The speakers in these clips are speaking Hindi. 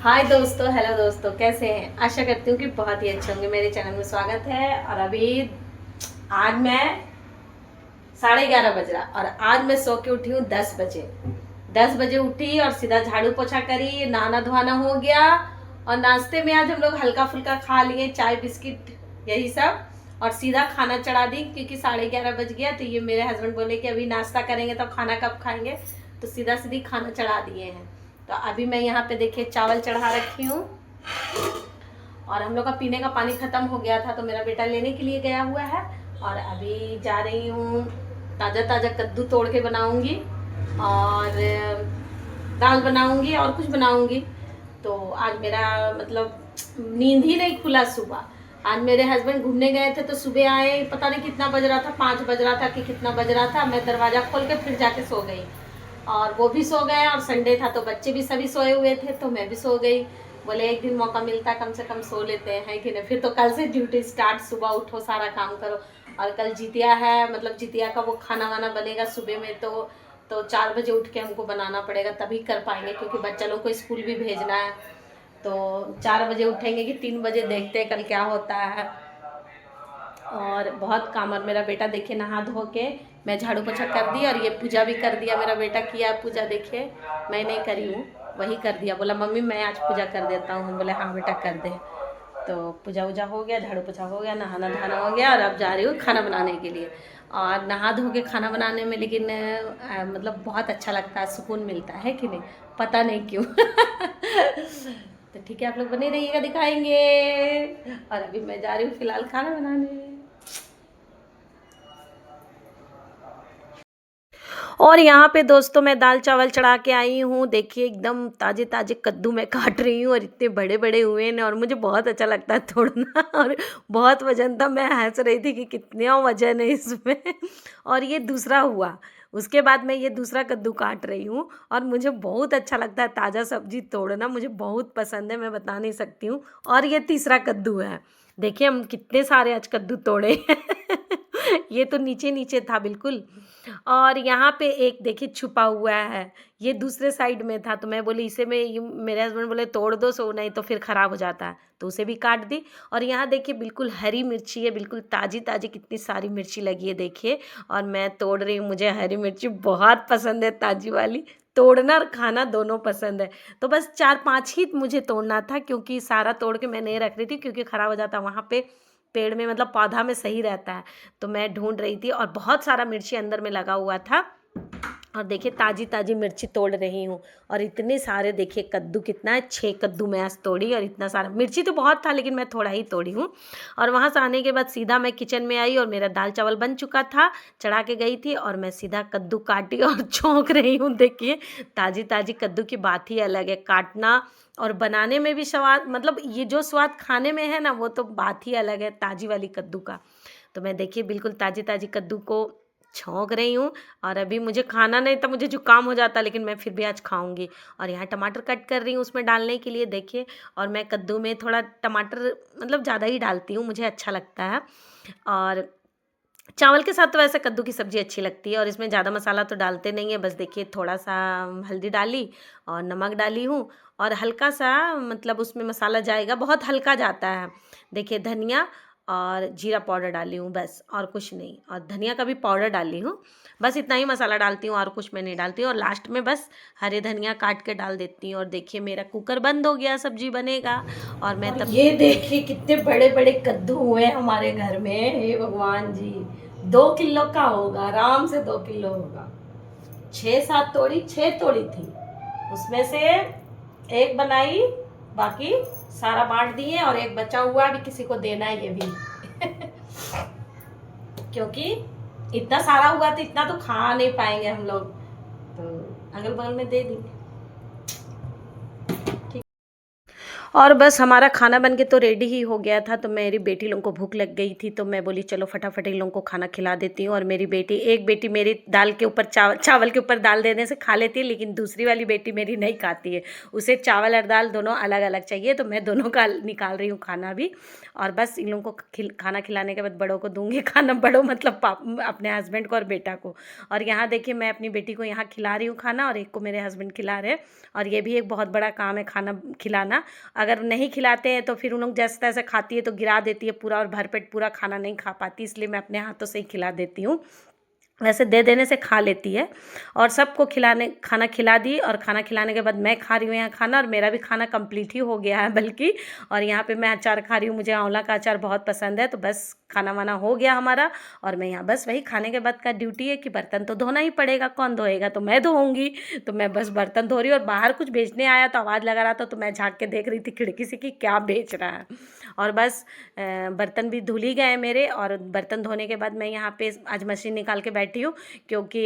हाय दोस्तों, हेलो दोस्तों, कैसे हैं? आशा करती हूँ कि बहुत ही अच्छे होंगे। मेरे चैनल में स्वागत है। और अभी आज मैं 11:30 बज रहा और आज मैं सो के उठी हूँ 10 बजे। 10 बजे उठी और सीधा झाड़ू पोछा करी, नहाना धोना हो गया। और नाश्ते में आज हम लोग हल्का फुल्का खा लिए, चाय बिस्किट यही सब। और सीधा खाना चढ़ा दी क्योंकि 11:30 बज गया। तो ये मेरे हस्बैंड बोले कि अभी नाश्ता करेंगे तो खाना कब खाएंगे, तो सीधा सीधी खाना चढ़ा दिए हैं। तो अभी मैं यहाँ पे देखिए चावल चढ़ा रखी हूँ। और हम लोग का पीने का पानी ख़त्म हो गया था तो मेरा बेटा लेने के लिए गया हुआ है। और अभी जा रही हूँ, ताज़ा ताज़ा कद्दू तोड़ के बनाऊँगी और दाल बनाऊँगी और कुछ बनाऊँगी। तो आज मेरा मतलब नींद ही नहीं खुला सुबह। आज मेरे हस्बैंड घूमने गए थे तो सुबह आए, पता नहीं कितना बज रहा था, 5 बज रहा था कि कितना बज रहा था। मैं दरवाज़ा खोल के फिर जाके सो गई और वो भी सो गए। और संडे था तो बच्चे भी सभी सोए हुए थे तो मैं भी सो गई। बोले एक दिन मौका मिलता है कम से कम सो लेते हैं कि नहीं। फिर तो कल से ड्यूटी स्टार्ट, सुबह उठो सारा काम करो। और कल जितिया है, मतलब जितिया का वो खाना वाना बनेगा सुबह में। तो 4 बजे उठ के हमको बनाना पड़ेगा तभी कर पाएंगे क्योंकि बच्चा लोग को स्कूल भी भेजना है। तो 4 बजे उठेंगे कि 3 बजे, देखते हैं कल क्या होता है। और बहुत काम। और मेरा बेटा देखिए नहा धो के, मैं झाड़ू पोछा कर दी और ये पूजा भी कर दिया। मेरा बेटा किया पूजा, देखिए मैं नहीं करी हूँ, वही कर दिया। बोला मम्मी मैं आज पूजा कर देता हूँ। हम बोले हाँ बेटा कर दे। तो पूजा वूजा हो गया, झाड़ू पोछा हो गया, नहाना धोना हो गया और अब जा रही हूँ खाना बनाने के लिए। और नहा धो के खाना बनाने में लेकिन मतलब बहुत अच्छा लगता है, सुकून मिलता है कि नहीं, पता नहीं क्यों। तो ठीक है, आप लोग बने रहिएगा, दिखाएंगे। और अभी मैं जा रही हूँ फिलहाल खाना बनाने। और यहाँ पे दोस्तों मैं दाल चावल चढ़ा के आई हूँ। देखिए एकदम ताज़े ताज़े कद्दू मैं काट रही हूँ और इतने बड़े बड़े हुए हैं और मुझे बहुत अच्छा लगता है तोड़ना। और बहुत वजन था, मैं हंस रही थी कि कितना वजन है इसमें। और ये दूसरा हुआ, उसके बाद मैं ये दूसरा कद्दू काट रही हूँ। और मुझे बहुत अच्छा लगता है ताज़ा सब्जी तोड़ना, मुझे बहुत पसंद है, मैं बता नहीं सकती हूँ। और ये तीसरा कद्दू है। देखिए हम कितने सारे आज कद्दू तोड़े। ये तो नीचे नीचे था बिल्कुल। और यहाँ पे एक देखिए छुपा हुआ है, ये दूसरे साइड में था तो मैं बोली इसे मैं मेरे हस्बैंड बोले तोड़ दो, सो नहीं तो फिर ख़राब हो जाता है, तो उसे भी काट दी। और यहाँ देखिए बिल्कुल हरी मिर्ची है, बिल्कुल ताज़ी ताज़ी कितनी सारी मिर्ची लगी है देखिए। और मैं तोड़ रही हूँ, मुझे हरी मिर्ची बहुत पसंद है, ताज़ी वाली। तोड़ना और खाना दोनों पसंद है। तो बस 4-5 ही मुझे तोड़ना था क्योंकि सारा तोड़ के मैं नहीं रख रही थी क्योंकि ख़राब हो जाता वहाँ पे पेड़ में, मतलब पौधा में सही रहता है। तो मैं ढूंढ रही थी और बहुत सारा मिर्ची अंदर में लगा हुआ था। और देखिए ताज़ी ताज़ी मिर्ची तोड़ रही हूँ। और इतने सारे देखिए कद्दू, कितना है, 6 कद्दू मैं आज तोड़ी। और इतना सारा मिर्ची तो बहुत था लेकिन मैं थोड़ा ही तोड़ी हूँ। और वहाँ से आने के बाद सीधा मैं किचन में आई और मेरा दाल चावल बन चुका था, चढ़ा के गई थी। और मैं सीधा कद्दू काटी और छौंक रही हूँ। देखिए ताज़ी ताज़ी कद्दू की बात ही अलग है, काटना और बनाने में भी स्वाद, मतलब ये जो स्वाद खाने में है ना वो तो बात ही अलग है ताज़ी वाली कद्दू का। तो मैं देखिए बिल्कुल ताज़ी ताज़ी कद्दू को छौंक रही हूँ। और अभी मुझे खाना नहीं था, मुझे जुकाम हो जाता, लेकिन मैं फिर भी आज खाऊंगी। और यहाँ टमाटर कट कर रही हूँ उसमें डालने के लिए देखिए। और मैं कद्दू में थोड़ा टमाटर मतलब ज़्यादा ही डालती हूँ, मुझे अच्छा लगता है। और चावल के साथ तो वैसे कद्दू की सब्ज़ी अच्छी लगती है और इसमें ज़्यादा मसाला तो डालते नहीं है, बस देखिए थोड़ा सा हल्दी डाली और नमक डाली हूँ। और हल्का सा मतलब उसमें मसाला जाएगा, बहुत हल्का जाता है। देखिए धनिया और जीरा पाउडर डाली हूँ बस, और कुछ नहीं। और धनिया का भी पाउडर डाली हूँ, बस इतना ही मसाला डालती हूँ और कुछ मैं नहीं डालती हूँ। और लास्ट में बस हरे धनिया काट के डाल देती हूँ। और देखिए मेरा कुकर बंद हो गया, सब्जी बनेगा। और मैं तब ये देखिए कितने बड़े बड़े कद्दू हुए हमारे घर में, हे भगवान जी। 2 किलो का होगा, आराम से 2 किलो होगा। 6-7 तोड़ी, 6 तोड़ी थी, उसमें से एक बनाई, बाकी सारा बांट दिए। और एक बचा हुआ अभी किसी को देना है ये भी। क्योंकि इतना सारा हुआ तो इतना तो खा नहीं पाएंगे हम लोग, तो अगल बगल में दे देंगे। और बस हमारा खाना बन के तो रेडी ही हो गया था, तो मेरी बेटी लोगों को भूख लग गई थी, तो मैं बोली चलो फटाफट इन लोगों को खाना खिला देती हूँ। और मेरी बेटी, एक बेटी मेरी दाल के ऊपर चावल के ऊपर दाल देने से खा लेती है, लेकिन दूसरी वाली बेटी मेरी नहीं खाती है, उसे चावल और दाल दोनों अलग अलग चाहिए, तो मैं दोनों का निकाल रही हूँ खाना भी। और बस इन लोगों को खाना खिलाने के बाद बड़ों को दूंगी खाना, बड़ों मतलब अपने हस्बैंड को और बेटा को। और यहाँ देखिए मैं अपनी बेटी को यहाँ खिला रही हूँ खाना, और एक को मेरे हस्बैंड खिला रहे हैं। और ये भी एक बहुत बड़ा काम है खाना खिलाना। अगर नहीं खिलाते हैं तो फिर उन लोग जैसे तैसे खाती है तो गिरा देती है पूरा, और भरपेट पूरा खाना नहीं खा पाती, इसलिए मैं अपने हाथों से ही खिला देती हूँ। वैसे दे देने से खा लेती है। और सबको खाना खिला दी, और खाना खिलाने के बाद मैं खा रही हूँ यहाँ खाना, और मेरा भी खाना कंप्लीट ही हो गया है बल्कि। और यहाँ पे मैं अचार खा रही हूँ, मुझे आंवला का अचार बहुत पसंद है, तो बस खाना वाना हो गया हमारा। और मैं यहाँ बस वही खाने के बाद का ड्यूटी है कि बर्तन तो धोना ही पड़ेगा, कौन धोएगा, तो मैं धोऊंगी। तो मैं बस बर्तन धो रही हूँ, और बाहर कुछ बेचने आया तो आवाज़ लगा रहा था, तो मैं झाँक के देख रही थी खिड़की से कि क्या बेच रहा है। और बस बर्तन भी धुल ही गए मेरे। और बर्तन धोने के बाद मैं यहाँ पे आज मशीन निकाल के बैठी हूँ, क्योंकि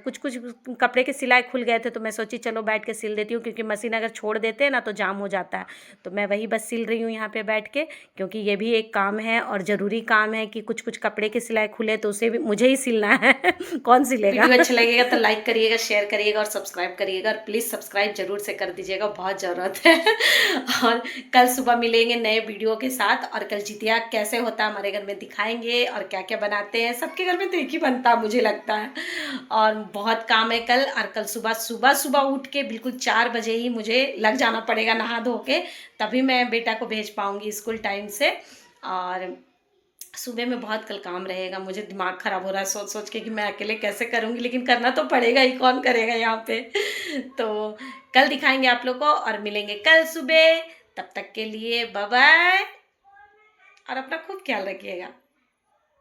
कुछ कुछ कपड़े के सिलाई खुल गए थे, तो मैं सोची चलो बैठ के सिल देती हूँ, क्योंकि मशीन अगर छोड़ देते हैं ना तो जाम हो जाता है। तो मैं वही बस सिल रही हूँ यहाँ पे बैठ के, क्योंकि ये भी एक काम है और ज़रूरी काम है कि कुछ कुछ कपड़े की सिलाई खुले तो उसे भी मुझे ही सिलना है कौन सिलेगा। वीडियो अच्छा लगेगा तो लाइक करिएगा, शेयर करिएगा और सब्सक्राइब करिएगा, और प्लीज़ सब्सक्राइब जरूर से कर दीजिएगा, बहुत ज़रूरत है और कल सुबह मिलेंगे नए वीडियो के साथ। और कल जितिया कैसे होता है हमारे घर में दिखाएंगे, और क्या क्या बनाते हैं, सबके घर में तो एक ही बनता है मुझे लगता है। और बहुत काम है कल। और कल सुबह सुबह सुबह उठ के बिल्कुल 4 बजे ही मुझे लग जाना पड़ेगा नहा धो के, तभी मैं बेटा को भेज पाऊँगी स्कूल टाइम से। और सुबह में बहुत कल काम रहेगा, मुझे दिमाग ख़राब हो रहा है सोच सोच के कि मैं अकेले कैसे करूँगी, लेकिन करना तो पड़ेगा ही, कौन करेगा यहाँ पे तो कल दिखाएंगे आप लोग को, और मिलेंगे कल सुबह। तब तक के लिए बाय बाय, और अपना खूब ख्याल रखिएगा।